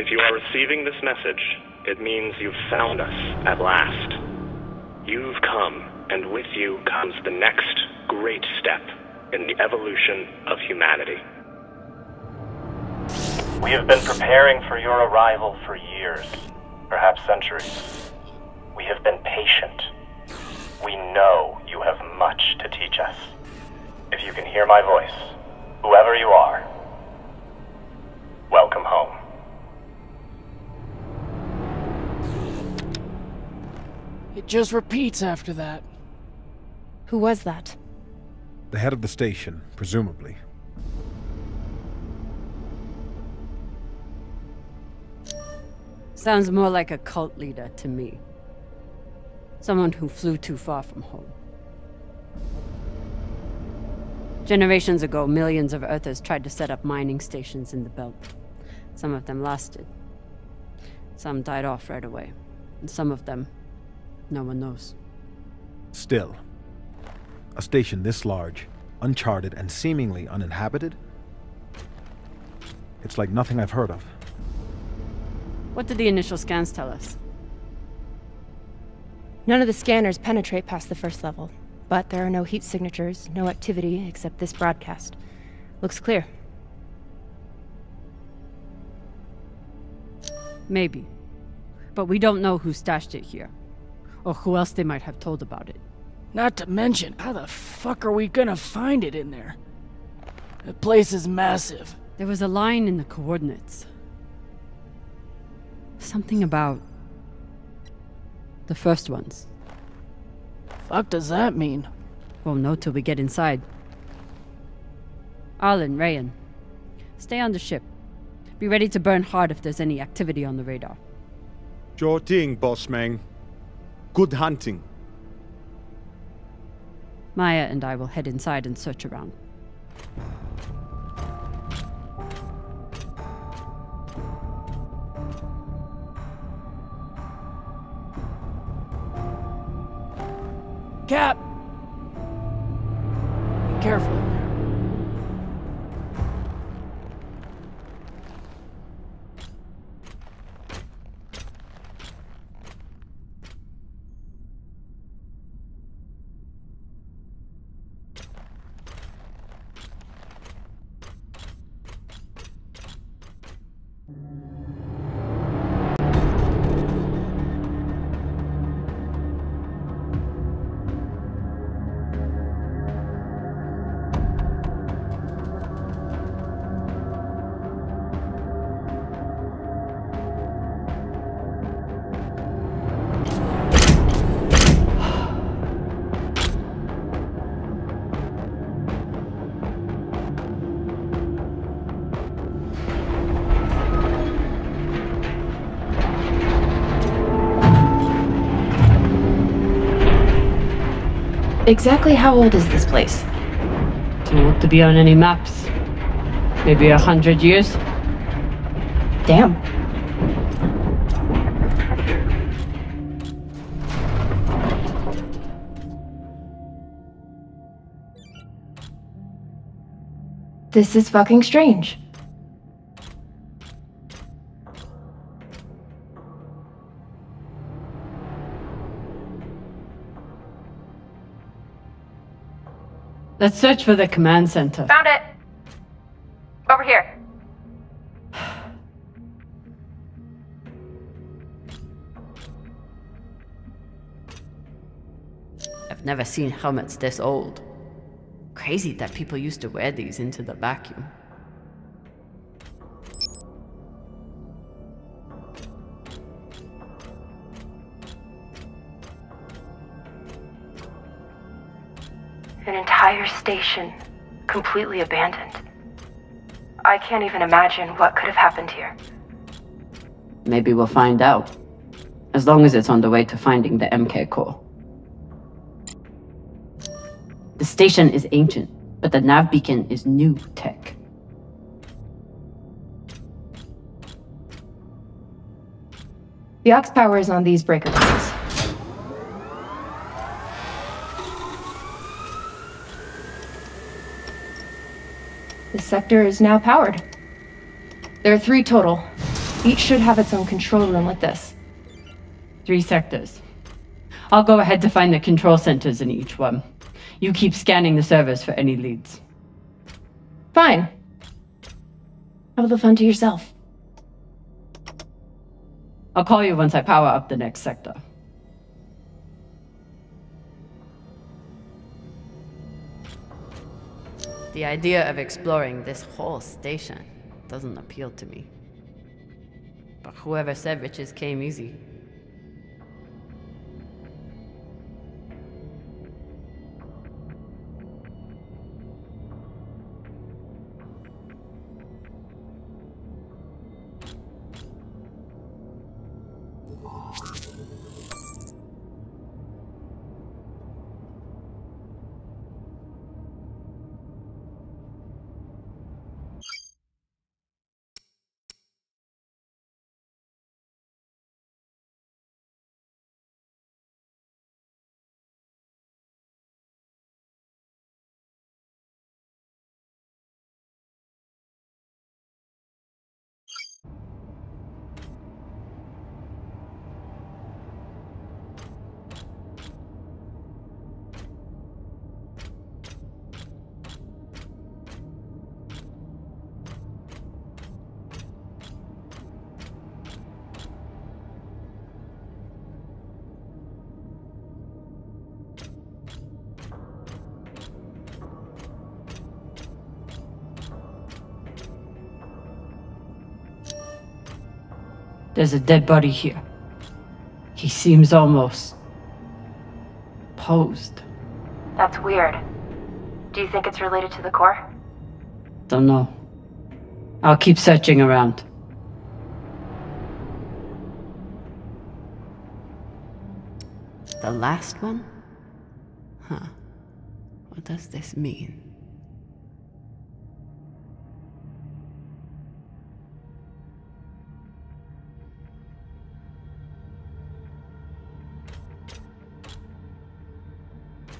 If you are receiving this message, it means you've found us at last. You've come, and with you comes the next great step in the evolution of humanity. We have been preparing for your arrival for years, perhaps centuries. We have been patient. We know you have much to teach us. If you can hear my voice, whoever you are, welcome home. It just repeats after that. Who was that? The head of the station, presumably. Sounds more like a cult leader to me. Someone who flew too far from home. Generations ago, millions of Earthers tried to set up mining stations in the belt. Some of them lasted. Some died off right away. And some of them, no one knows. Still, a station this large, uncharted, and seemingly uninhabited? It's like nothing I've heard of. What did the initial scans tell us? None of the scanners penetrate past the first level, but there are no heat signatures, no activity except this broadcast. Looks clear. Maybe. But we don't know who stashed it here. Or who else they might have told about it. Not to mention, how the fuck are we gonna find it in there? The place is massive. There was a line in the coordinates. Something about the first ones. Fuck does that mean? Won't know till we get inside. Arlen, Rayan, stay on the ship. Be ready to burn hard if there's any activity on the radar. Sure thing, boss man. Good hunting. Maya and I will head inside and search around. Cap! Be careful in there. Exactly how old is this place? Too old to be on any maps. Maybe 100 years? Damn. This is fucking strange. Let's search for the command center. Found it! Over here. I've never seen helmets this old. Crazy that people used to wear these into the vacuum. An entire station, completely abandoned. I can't even imagine what could have happened here. Maybe we'll find out. As long as it's on the way to finding the MK core. The station is ancient, but the nav beacon is new tech. The aux power is on these breaker coils. This sector is now powered. There are 3 total. Each should have its own control room like this. 3 sectors. I'll go ahead to find the control centers in each one. You keep scanning the servers for any leads. Fine. Have the fun to yourself. I'll call you once I power up the next sector. The idea of exploring this whole station doesn't appeal to me. But whoever said riches came easy. There's a dead body here. He seems almost posed. That's weird. Do you think it's related to the core? Don't know. I'll keep searching around. The last one? Huh. What does this mean?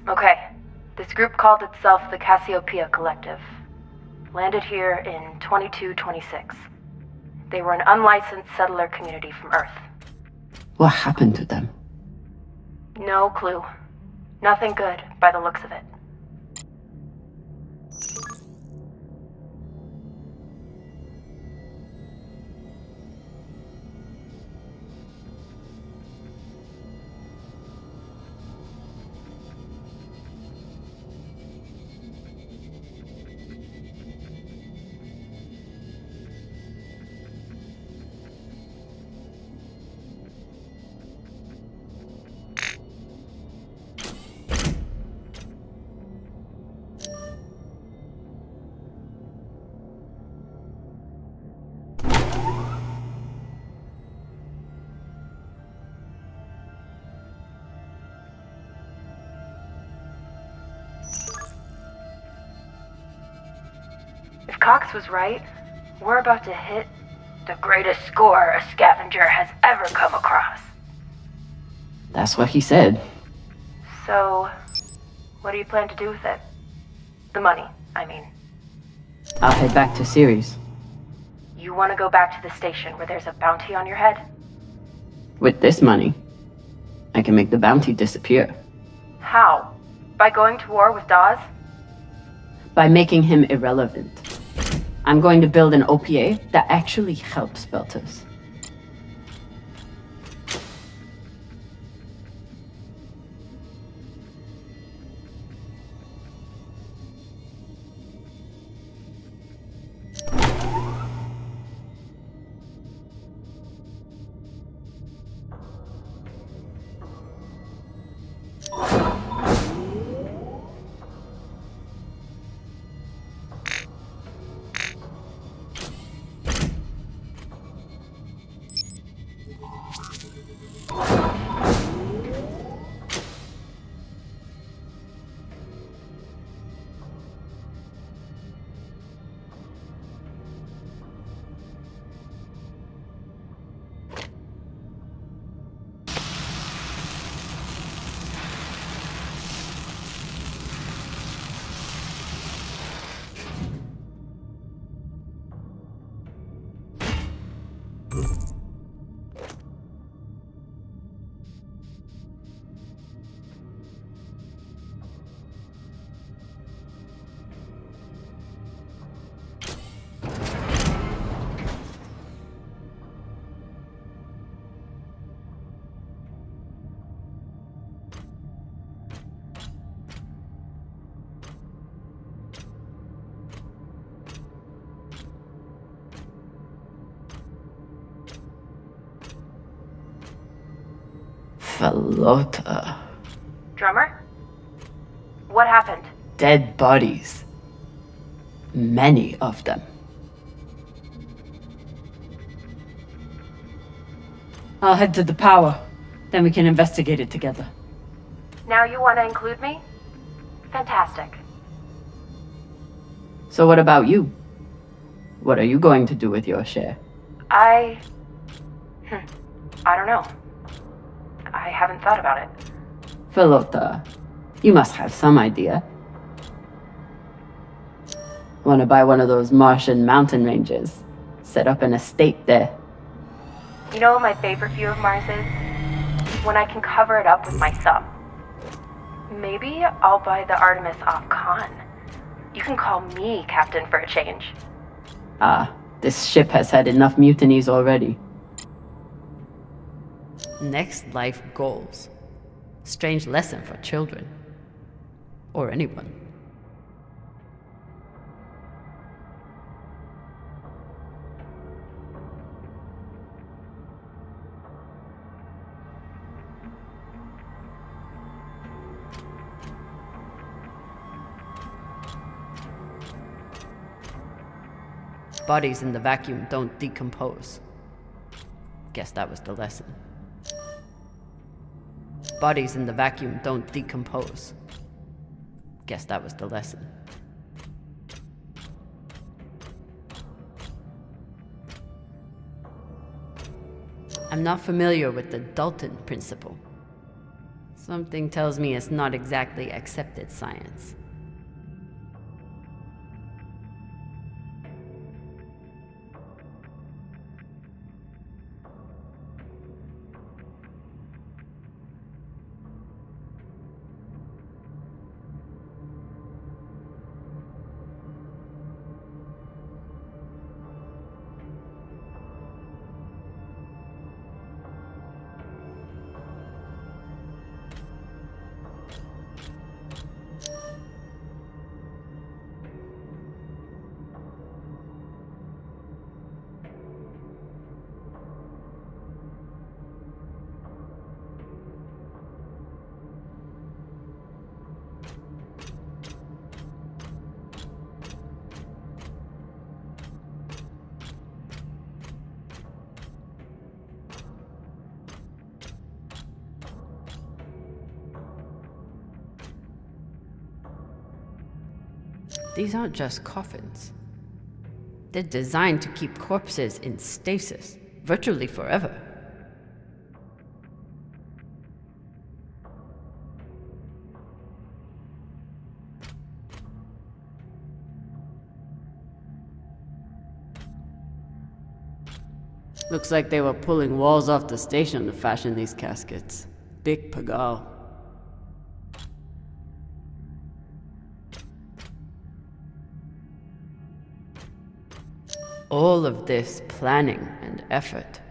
Okay. This group called itself the Cassiopeia Collective. Landed here in 2226. They were an unlicensed settler community from Earth. What happened to them? No clue. Nothing good, by the looks of it. If Cox was right, we're about to hit the greatest score a scavenger has ever come across. That's what he said. So, what do you plan to do with it? The money, I mean. I'll head back to Ceres. You want to go back to the station where there's a bounty on your head? With this money, I can make the bounty disappear. How? By going to war with Dawes? By making him irrelevant. I'm going to build an OPA that actually helps Belters. Falota. Drummer? What happened? Dead bodies. Many of them. I'll head to the power. Then we can investigate it together. Now you want to include me? Fantastic. So what about you? What are you going to do with your share? I don't know. I haven't thought about it. Falota, you must have some idea. Want to buy one of those Martian mountain ranges? Set up an estate there. You know what my favorite view of Mars is? When I can cover it up with my thumb. Maybe I'll buy the Artemis off Khan. You can call me captain for a change. Ah, this ship has had enough mutinies already. Next life goals. Strange lesson for children. Or anyone. Bodies in the vacuum don't decompose. Guess that was the lesson. Bodies in the vacuum don't decompose. Guess that was the lesson. I'm not familiar with the Dalton principle. Something tells me it's not exactly accepted science. These aren't just coffins. They're designed to keep corpses in stasis, virtually forever. Looks like they were pulling walls off the station to fashion these caskets. Big pagal. All of this planning and effort,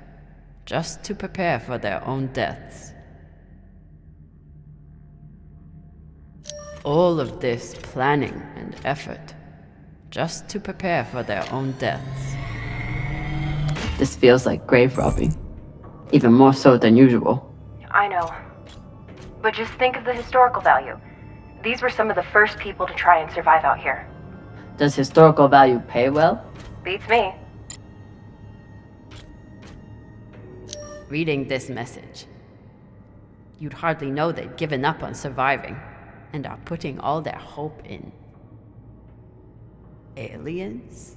just to prepare for their own deaths. All of this planning and effort, just to prepare for their own deaths. This feels like grave robbing. Even more so than usual. I know. But just think of the historical value. These were some of the first people to try and survive out here. Does historical value pay well? Beats me. Reading this message, you'd hardly know they'd given up on surviving and are putting all their hope in aliens?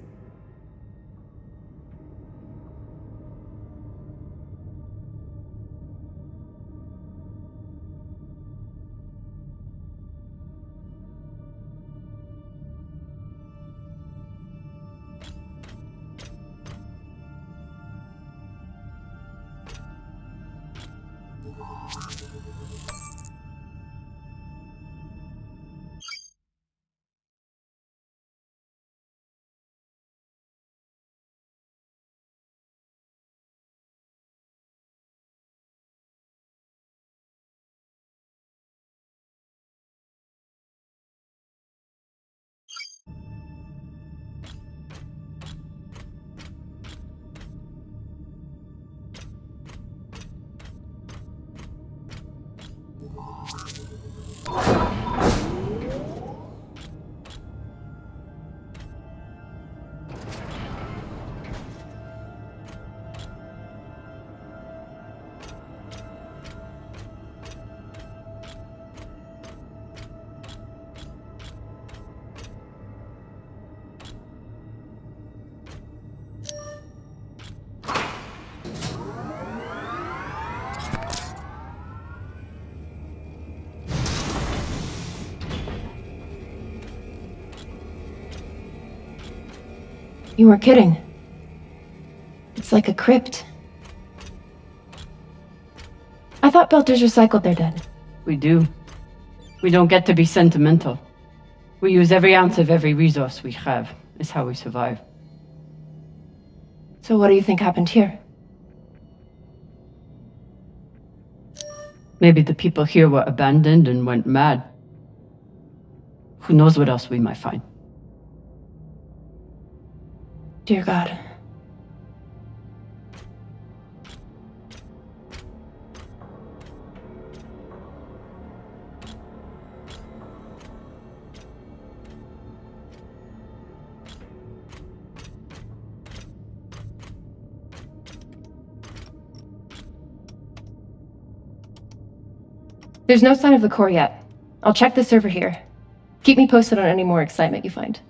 You weren't kidding. It's like a crypt. I thought Belters recycled their dead. We do. We don't get to be sentimental. We use every ounce of every resource we have. It's how we survive. So what do you think happened here? Maybe the people here were abandoned and went mad. Who knows what else we might find? Dear God. There's no sign of the core yet. I'll check the server here. Keep me posted on any more excitement you find.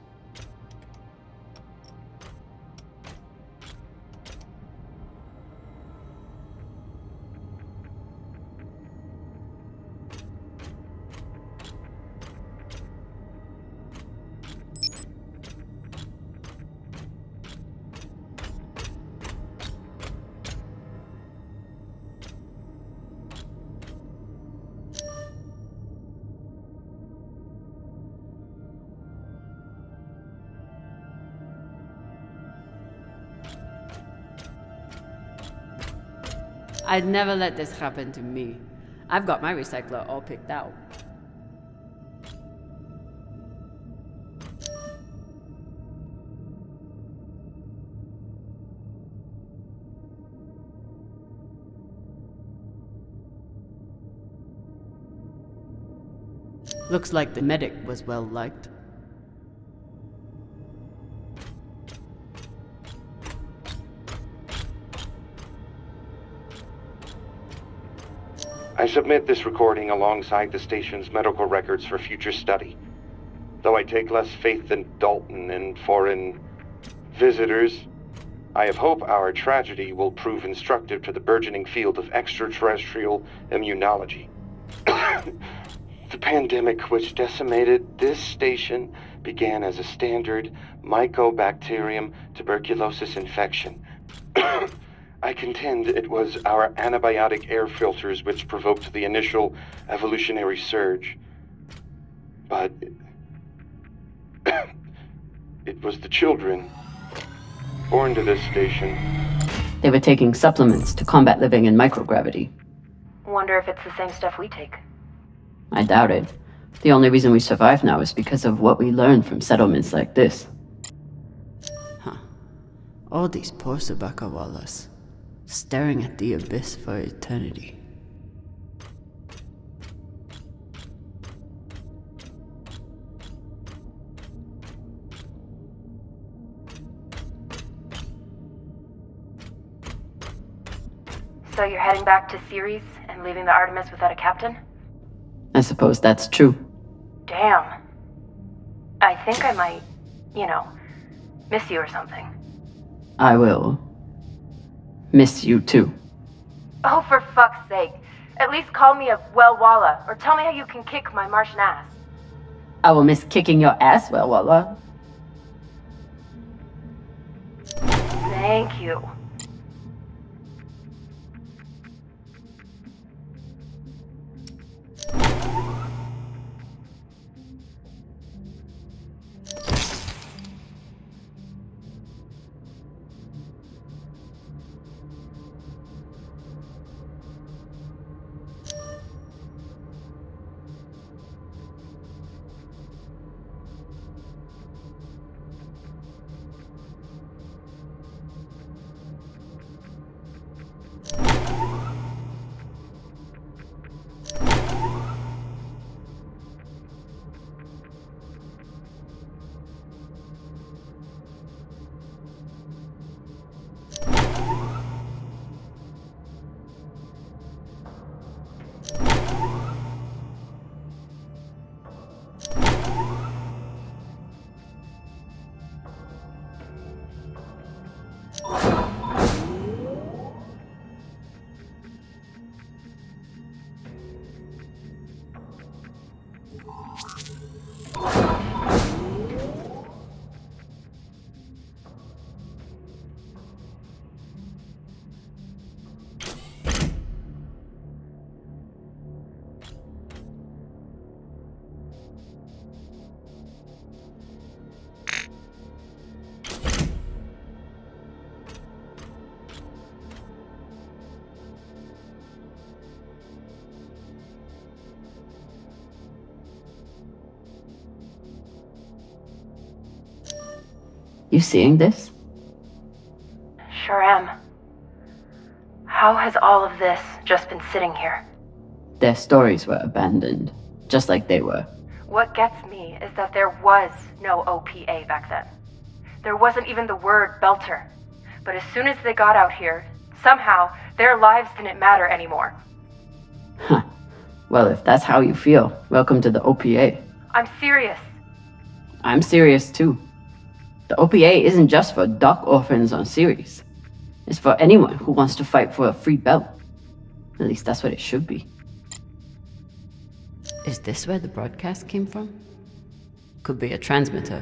I'd never let this happen to me. I've got my recycler all picked out. Looks like the medic was well liked. I submit this recording alongside the station's medical records for future study. Though I take less faith than Dalton in foreign visitors, I have hope our tragedy will prove instructive to the burgeoning field of extraterrestrial immunology. The pandemic which decimated this station began as a standard Mycobacterium tuberculosis infection. I contend it was our antibiotic air filters which provoked the initial evolutionary surge. But it was the children born to this station. They were taking supplements to combat living in microgravity. Wonder if it's the same stuff we take. I doubt it. The only reason we survive now is because of what we learned from settlements like this. Huh. All these poor Sabakawalas, staring at the abyss for eternity. So you're heading back to Ceres and leaving the Artemis without a captain? I suppose that's true. Damn. I think I might, miss you or something. I will miss you too. Oh, for fuck's sake. At least call me a well-walla, or tell me how you can kick my Martian ass. I will miss kicking your ass, well, Walla. Thank you. You seeing this? Sure am. How has all of this just been sitting here? Their stories were abandoned, just like they were. What gets me is that there was no OPA back then. There wasn't even the word Belter. But as soon as they got out here, somehow their lives didn't matter anymore. Huh. Well, if that's how you feel, welcome to the OPA. I'm serious. I'm serious too. The OPA isn't just for dock orphans on Ceres. It's for anyone who wants to fight for a free belt. At least that's what it should be. Is this where the broadcast came from? Could be a transmitter.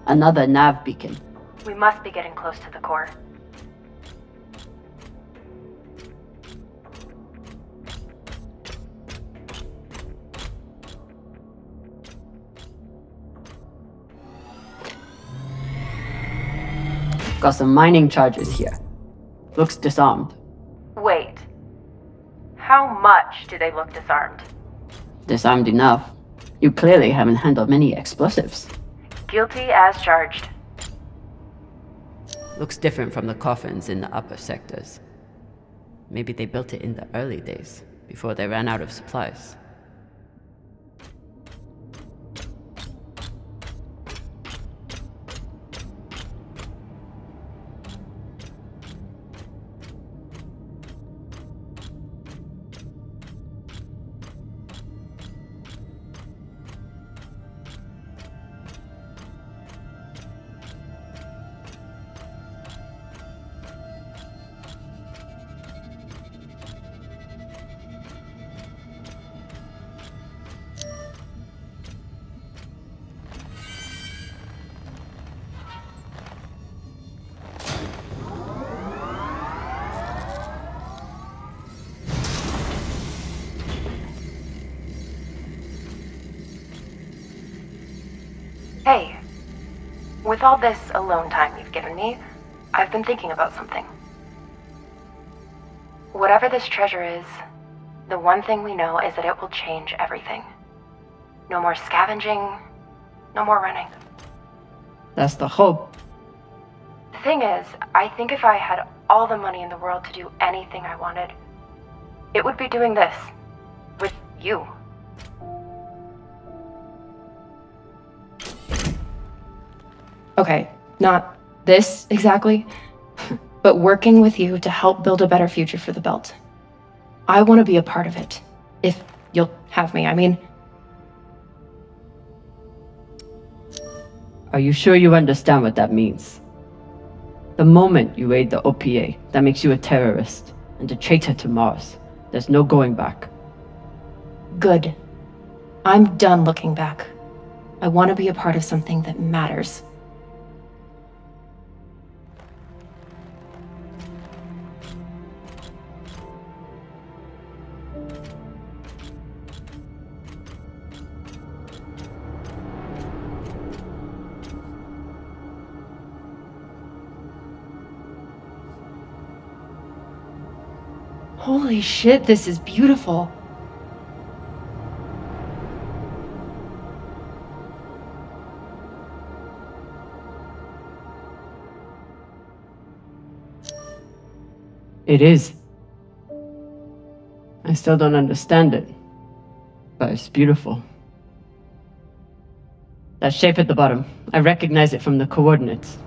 Another nav beacon. We must be getting close to the core. Got some mining charges here. Looks disarmed. Wait. How much do they look disarmed? Disarmed enough. You clearly haven't handled many explosives. Guilty as charged. Looks different from the coffins in the upper sectors. Maybe they built it in the early days, before they ran out of supplies. Hey, with all this alone time you've given me, I've been thinking about something. Whatever this treasure is, the one thing we know is that it will change everything. No more scavenging, no more running. That's the hope. The thing is, I think if I had all the money in the world to do anything I wanted, it would be doing this. With you. Okay, not this exactly, but working with you to help build a better future for the belt. I want to be a part of it, if you'll have me, I mean. Are you sure you understand what that means? The moment you aid the OPA, that makes you a terrorist and a traitor to Mars. There's no going back. Good. I'm done looking back. I want to be a part of something that matters. Holy shit, this is beautiful. It is. I still don't understand it, but it's beautiful. That shape at the bottom, I recognize it from the coordinates.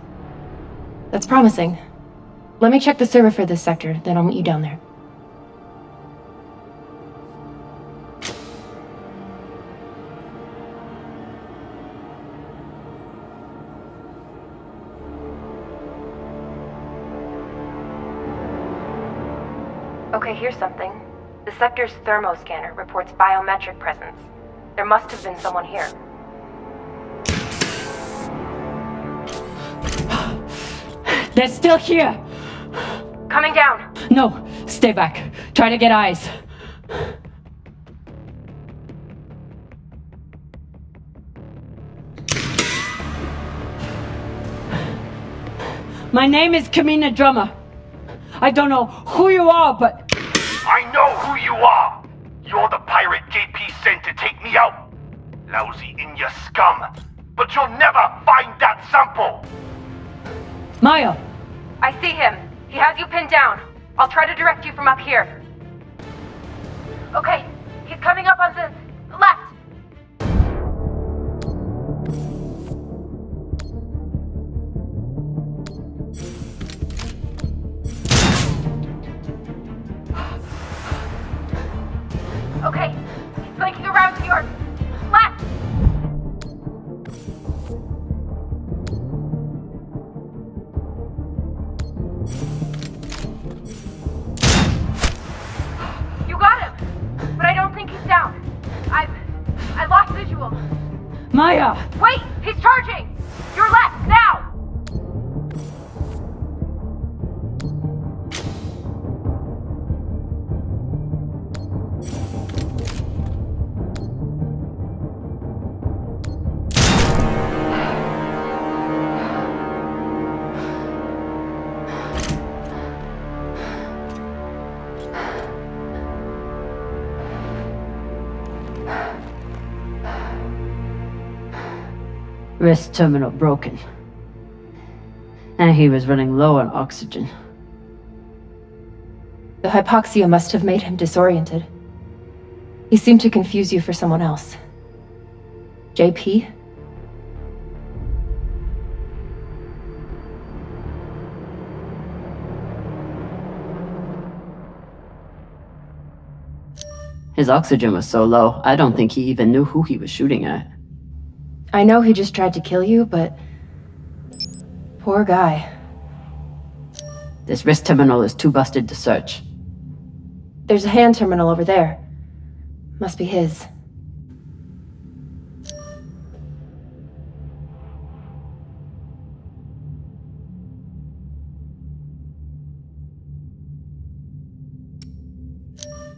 That's promising. Let me check the server for this sector, then I'll meet you down there. Okay, here's something. The sector's thermoscanner reports biometric presence. There must have been someone here. They're still here! Coming down! No, stay back. Try to get eyes. My name is Kamina Drammer. I don't know who you are, but... I know who you are! You're the pirate JP sent to take me out! Lousy in your scum! But you'll never find that sample! Maya! I see him. He has you pinned down. I'll try to direct you from up here. Okay, he's coming up on the left. Okay, he's flanking around to your left. You got him, but I don't think he's down. I lost visual. Maya! Wait, he's charging. Your left now. Wrist terminal broken. And he was running low on oxygen. The hypoxia must have made him disoriented. He seemed to confuse you for someone else. JP? His oxygen was so low, I don't think he even knew who he was shooting at. I know he just tried to kill you, but... poor guy. This wrist terminal is too busted to search. There's a hand terminal over there. Must be his.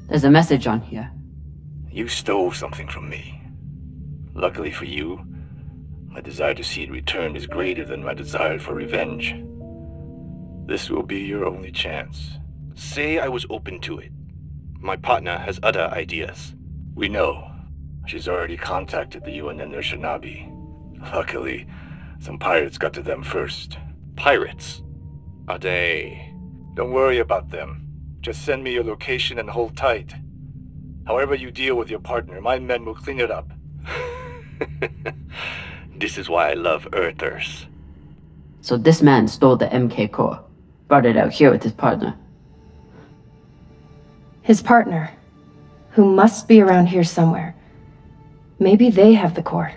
There's a message on here. You stole something from me. Luckily for you, my desire to see it returned is greater than my desire for revenge. This will be your only chance. Say I was open to it. My partner has other ideas. We know. She's already contacted the UN and their shinabi. Luckily, some pirates got to them first. Pirates? Are they? Don't worry about them. Just send me your location and hold tight. However you deal with your partner, my men will clean it up. This is why I love Earthers. So this man stole the MK core, brought it out here with his partner. His partner, who must be around here somewhere. Maybe they have the core.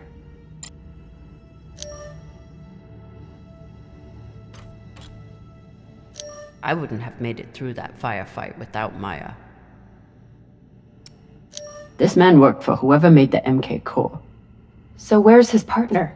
I wouldn't have made it through that firefight without Maya. This man worked for whoever made the MK core. So where's his partner?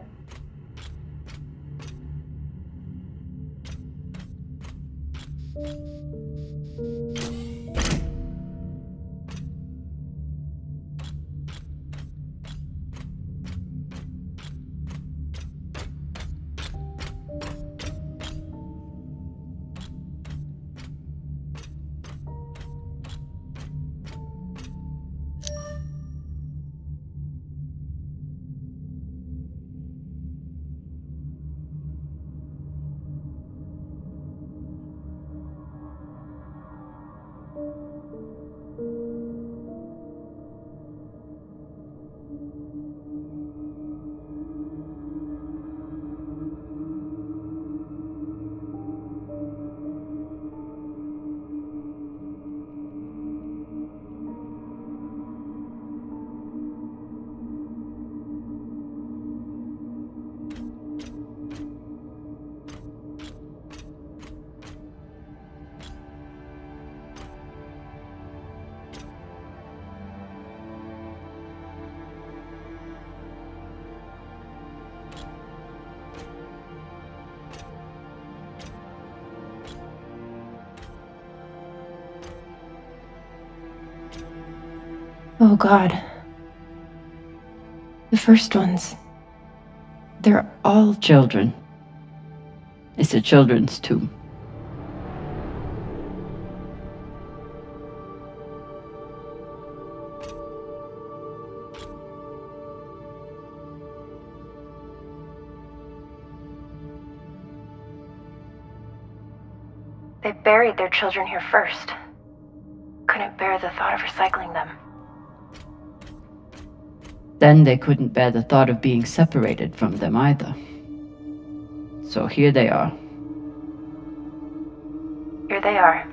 Oh God. The first ones. They're all Children. It's a children's tomb. They buried their children here first. Couldn't bear the thought of recycling them. Then they couldn't bear the thought of being separated from them either. So here they are. Here they are.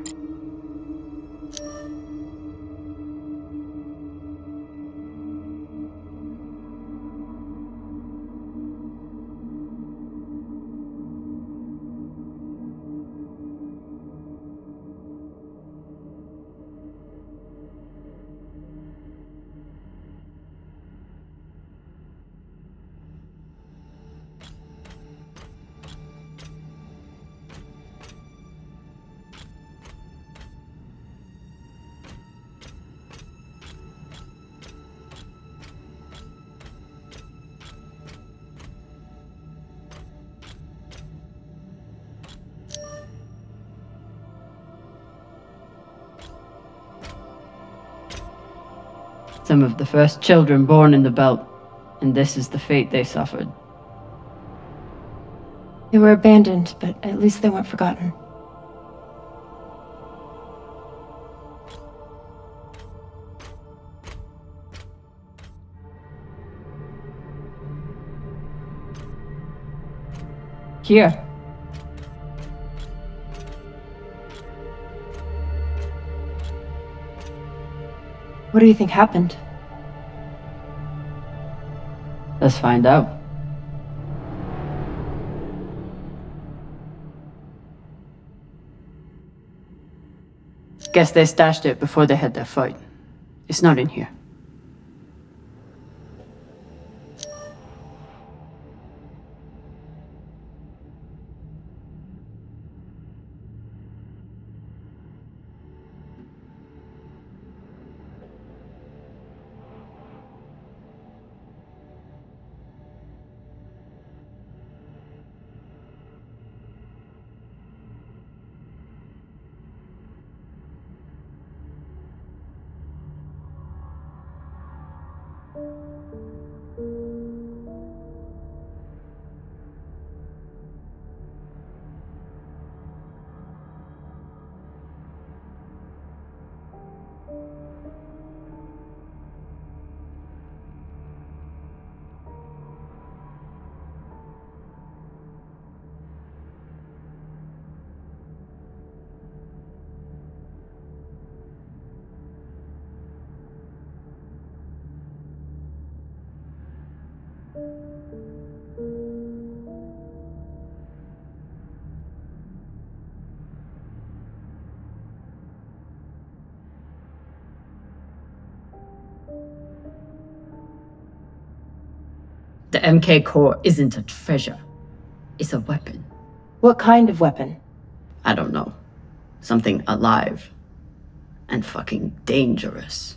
Some of the first children born in the belt, and this is the fate they suffered. They were abandoned, but at least they weren't forgotten. Here. What do you think happened? Let's find out. Guess they stashed it before they had their fight. It's not in here. The MK core isn't a treasure. It's a weapon. What kind of weapon? I don't know. Something alive. And fucking dangerous.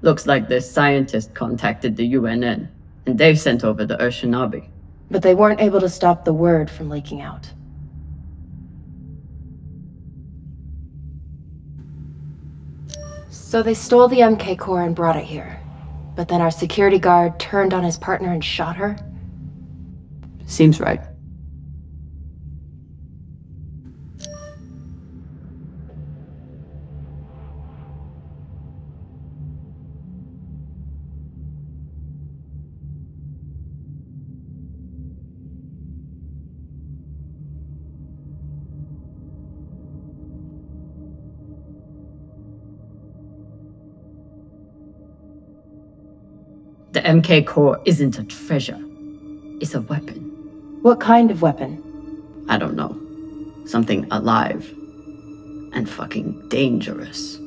Looks like this scientist contacted the UNN, and they've sent over the Shinobi. But they weren't able to stop the word from leaking out. So they stole the MK core and brought it here. but then our security guard turned on his partner and shot her? Seems right. The MK core isn't a treasure. It's a weapon. What kind of weapon? I don't know. Something alive. And fucking dangerous.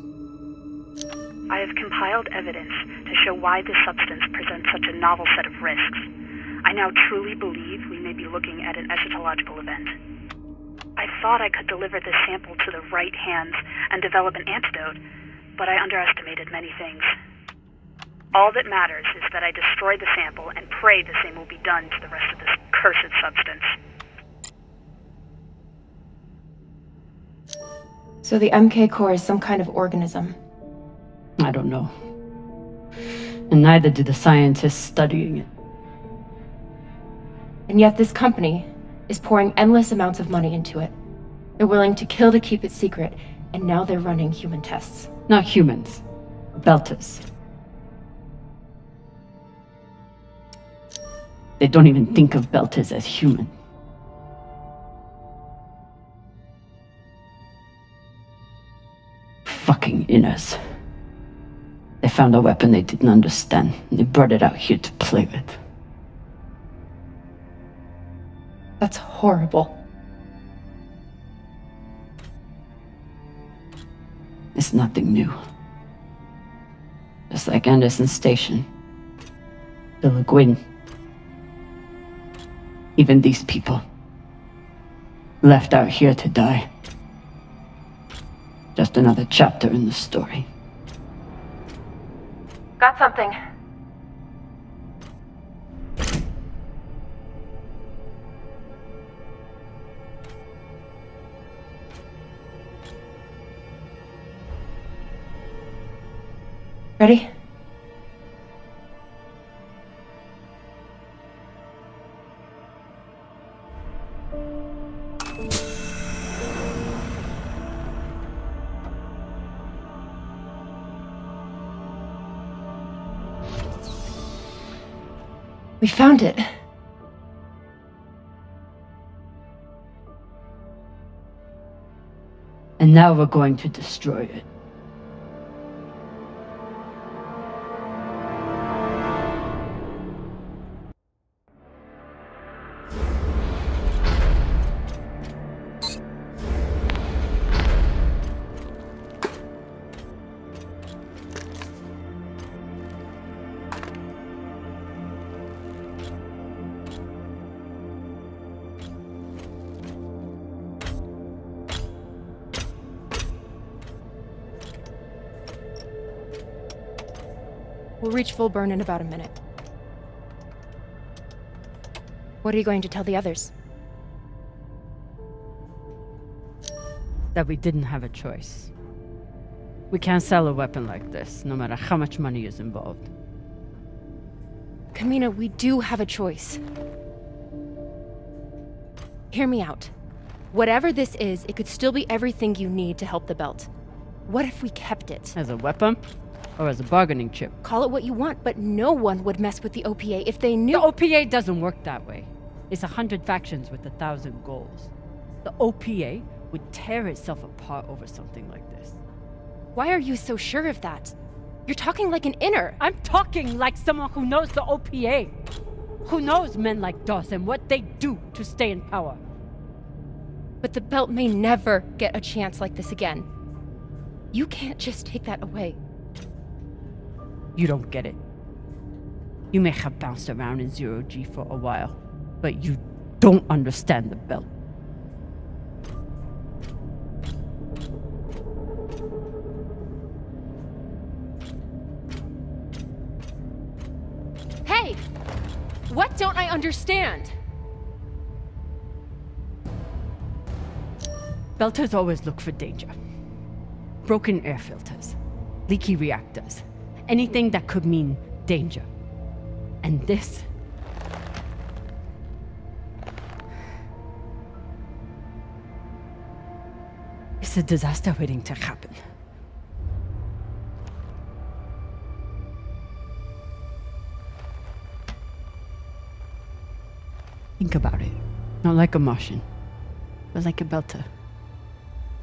I have compiled evidence to show why this substance presents such a novel set of risks. I now truly believe we may be looking at an eschatological event. I thought I could deliver this sample to the right hands and develop an antidote, but I underestimated many things. All that matters is that I destroy the sample and pray the same will be done to the rest of this cursed substance. So the MK core is some kind of organism? I don't know. And neither do the scientists studying it. And yet this company is pouring endless amounts of money into it. They're willing to kill to keep it secret, and now they're running human tests. Not humans. Belters. They don't even think of Belters as human. Fucking inners. They found a weapon they didn't understand, and they brought it out here to play with. That's horrible. It's nothing new. Just like Anderson Station. The Lagoon. Even these people. Left out here to die. Just another chapter in the story. Got something. Ready? We found it. And now we're going to destroy it. We'll reach full burn in about a minute. What are you going to tell the others? That we didn't have a choice. We can't sell a weapon like this, no matter how much money is involved. Kamina, we do have a choice. Hear me out. Whatever this is, it could still be everything you need to help the belt. What if we kept it? As a weapon? Or as a bargaining chip? Call it what you want, but no one would mess with the OPA if they knew— The OPA doesn't work that way. It's 100 factions with 1,000 goals. The OPA would tear itself apart over something like this. Why are you so sure of that? You're talking like an inner. I'm talking like someone who knows the OPA. Who knows men like Doss and what they do to stay in power. But the belt may never get a chance like this again. You can't just take that away. You don't get it. You may have bounced around in 0G for a while, but you don't understand the belt. Hey! What don't I understand? Belters always look for danger. Broken air filters, leaky reactors, anything that could mean danger. And this... it's a disaster waiting to happen. Think about it. Not like a Martian, but like a Belter.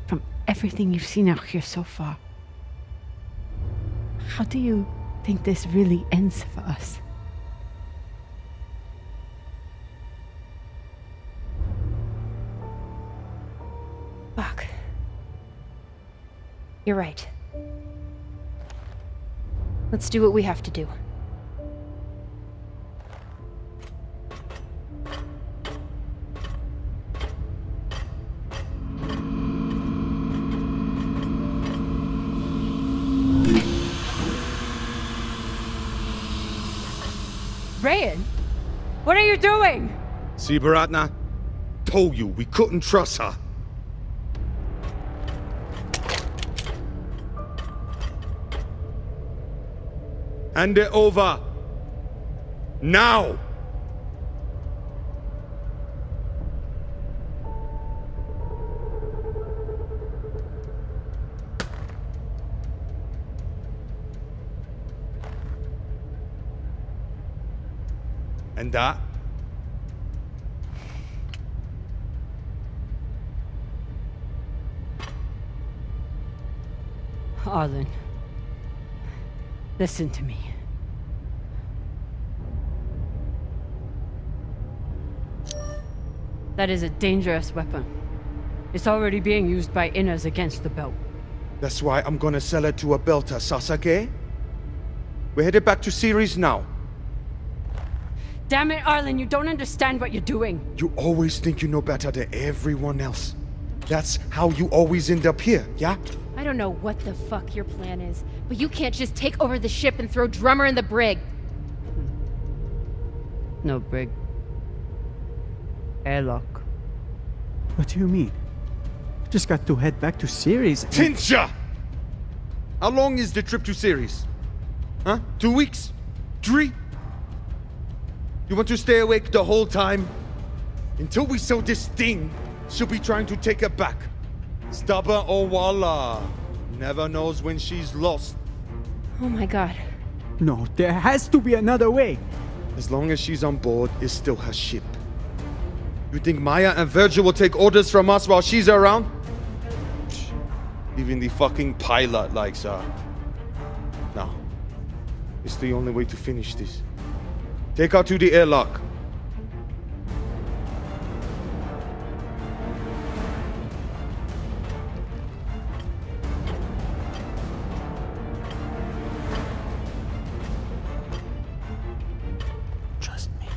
From everything you've seen out here so far, how do you think this really ends for us? Fuck. You're right. Let's do what we have to do. Rayan, what are you doing? See, Baratna? Told you we couldn't trust her. Hand it over. Now! And that? Arlen, listen to me. That is a dangerous weapon. It's already being used by inners against the belt. That's why I'm gonna sell it to a Belter, Sasake. We're headed back to Ceres now. Damn it, Arlen, you don't understand what you're doing. You always think you know better than everyone else. That's how you always end up here, yeah? I don't know what the fuck your plan is, but you can't just take over the ship and throw Drummer in the brig. No brig. Airlock. What do you mean? Just got to head back to Ceres. Tinsha! How long is the trip to Ceres? Huh? 2 weeks? 3? You want to stay awake the whole time? Until we sell this thing, she'll be trying to take it back. Stubborn Owala. Never knows when she's lost. Oh my god. No, there has to be another way. As long as she's on board, it's still her ship. You think Maya and Virgil will take orders from us while she's around? Even the fucking pilot likes her. No. It's the only way to finish this. Take her to the airlock. Trust me.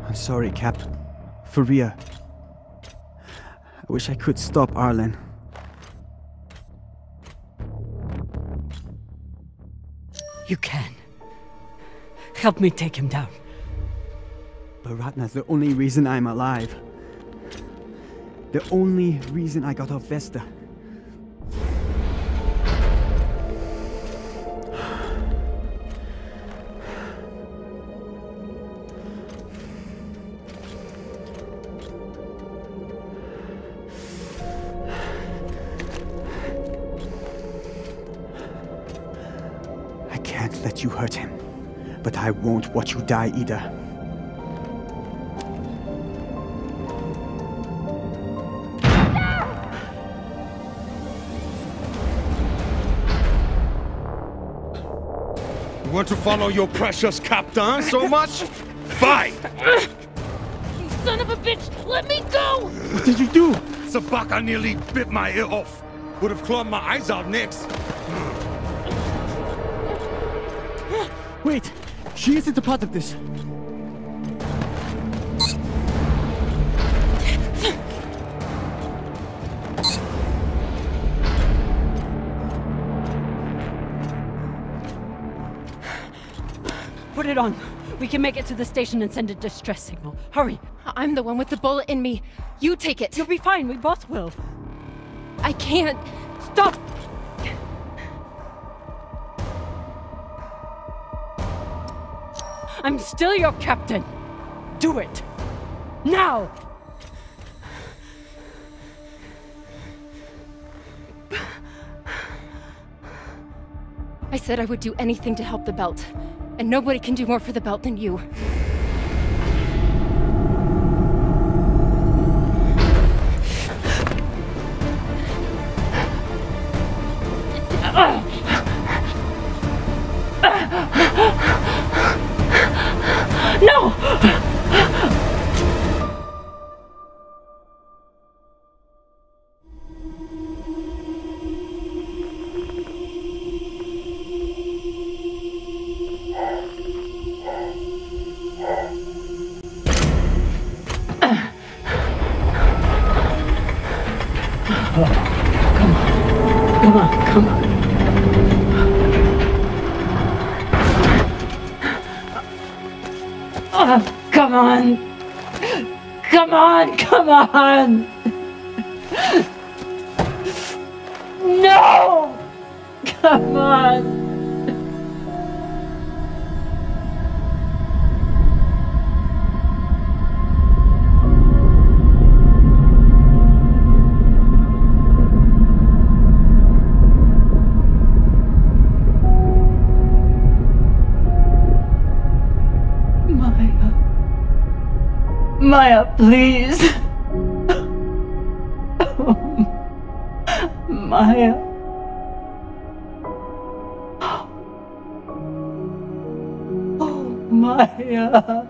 I'm sorry, Captain. For real. I wish I could stop Arlen. You can. Help me take him down. Baratna's the only reason I'm alive. The only reason I got off Vesta. I can't let you hurt him, but I won't watch you die either. You want to follow your precious captain so much? Fine! son of a bitch! Let me go! What did you do? Sabaka nearly bit my ear off. Would have clawed my eyes out next. Wait, she isn't a part of this. Put it on. We can make it to the station and send a distress signal. Hurry. I'm the one with the bullet in me. You take it. You'll be fine. We both will. I can't. Stop! I'm still your captain. Do it. Now! I said I would do anything to help the belt. And nobody can do more for the belt than you. No! Come on. Oh, come on. Come on, come on. No! Come on. Maya, please. Maya. Oh, Maya.